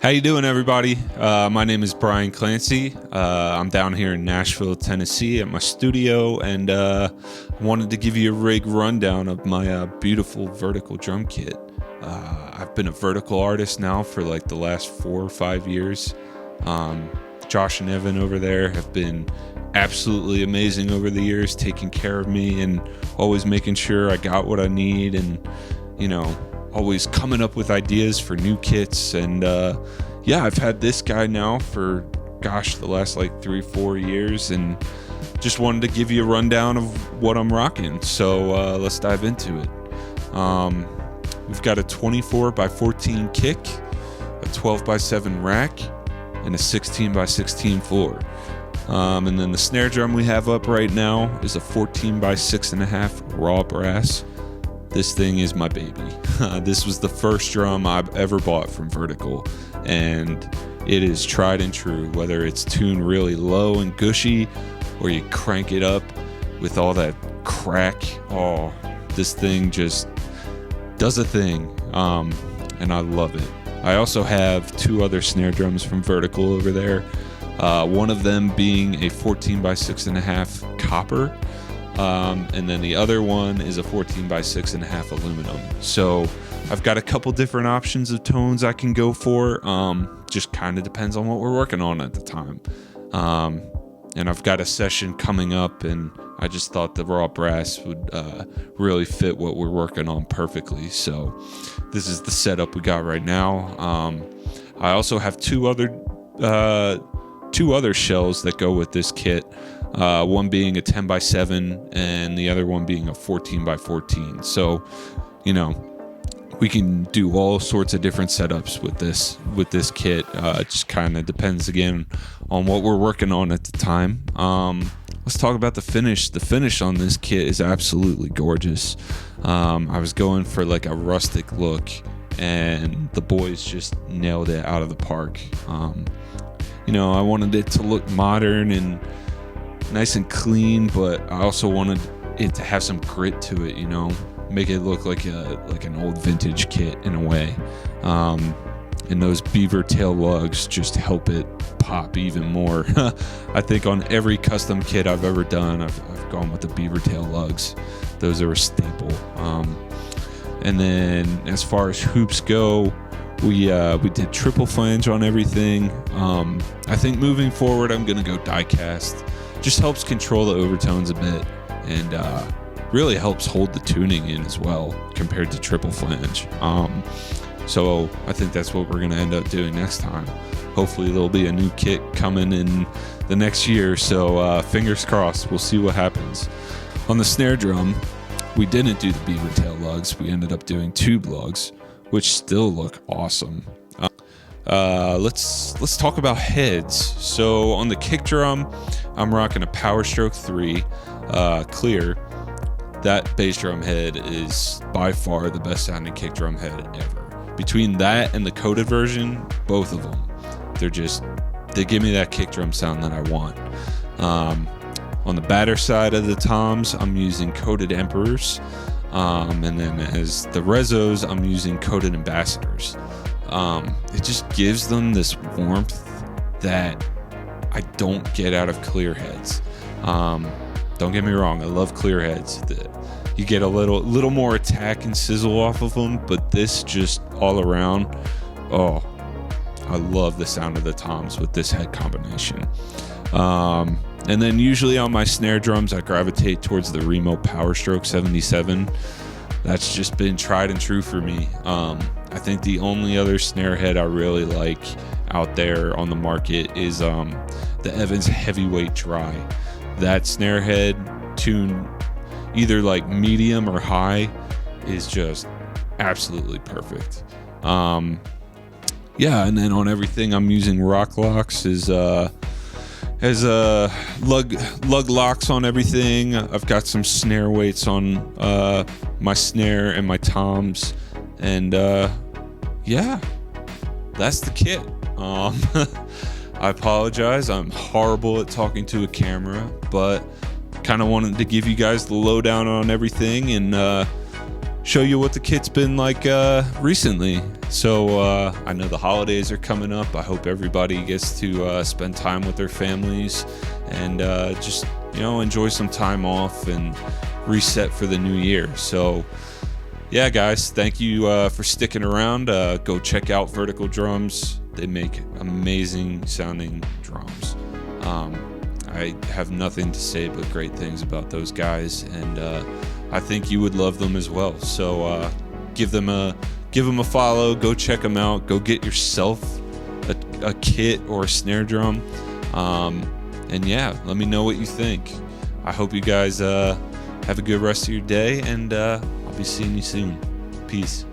How you doing, everybody? My name is Brian Clancy. I'm down here in Nashville, Tennessee at my studio, and wanted to give you a rig rundown of my beautiful vertical drum kit. I've been a vertical artist now for like the last 4 or 5 years. Josh and Evan over there have been absolutely amazing over the years, taking care of me and always making sure I got what I need, and always coming up with ideas for new kits. And I've had this guy now for the last like 3-4 years, and just wanted to give you a rundown of what I'm rocking. So let's dive into it. We've got a 24x14 kick, a 12x7 rack, and a 16x16 floor. And then the snare drum we have up right now is a 14x6.5 raw brass. This thing is my baby. This was the first drum I've ever bought from Vertical, and it is tried and true, whether it's tuned really low and gushy or you crank it up with all that crack. Oh, this thing just does a thing, and I love it. I also have 2 other snare drums from Vertical over there, one of them being a 14x6.5 copper, and then the other one is a 14x6.5 aluminum. So I've got a couple different options of tones I can go for. Just kind of depends on what we're working on at the time. And I've got a session coming up, and I just thought the raw brass would really fit what we're working on perfectly. So this is the setup we got right now. I also have two other shells that go with this kit. One being a 10x7 and the other one being a 14x14. So, we can do all sorts of different setups with this kit. It just kind of depends again on what we're working on at the time. Let's talk about the finish. The finish on this kit is absolutely gorgeous. I was going for like a rustic look, and the boys just nailed it out of the park. I wanted it to look modern and nice and clean, but I also wanted it to have some grit to it, make it look like an old vintage kit in a way. And those beaver tail lugs just help it pop even more. I think on every custom kit I've ever done, I've gone with the beaver tail lugs. Those are a staple. And then as far as hoops go, we did triple flange on everything. I think moving forward, I'm gonna go die cast. Just helps control the overtones a bit, and really helps hold the tuning in as well compared to triple flange. So I think that's what we're gonna end up doing next time. Hopefully there'll be a new kit coming in the next year, so fingers crossed. We'll see what happens. On the snare drum, we didn't do the beaver tail lugs. We ended up doing tube lugs, which still look awesome. Let's talk about heads. So on the kick drum, I'm rocking a Power Stroke 3 clear. That bass drum head is by far the best sounding kick drum head ever. Between that and the coated version, both of them, they give me that kick drum sound that I want. On the batter side of the toms, I'm using coated Emperors. And then as the Rezos, I'm using coated Ambassadors. It just gives them this warmth that I don't get out of clear heads. Don't get me wrong, I love clear heads. You get a little more attack and sizzle off of them, but this just all around, I love the sound of the toms with this head combination. And then usually on my snare drums, I gravitate towards the Remo Power Stroke 77. That's just been tried and true for me. I think the only other snare head I really like out there on the market is the Evans Heavyweight Dry. That snare head tuned either like medium or high is just absolutely perfect. And then on everything I'm using rock locks as lug locks on everything. I've got some snare weights on my snare and my toms, and that's the kit. I apologize, I'm horrible at talking to a camera, but kind of wanted to give you guys the lowdown on everything and show you what the kit's been like recently. So I know the holidays are coming up. I hope everybody gets to spend time with their families and just, enjoy some time off and reset for the new year. So yeah, guys, thank you for sticking around. Go check out Vertical Drums. They make amazing sounding drums. I have nothing to say but great things about those guys, and I think you would love them as well. So give them a follow. Go check them out. Go get yourself a kit or a snare drum, and yeah, let me know what you think. I hope you guys have a good rest of your day, and I'll be seeing you soon. Peace.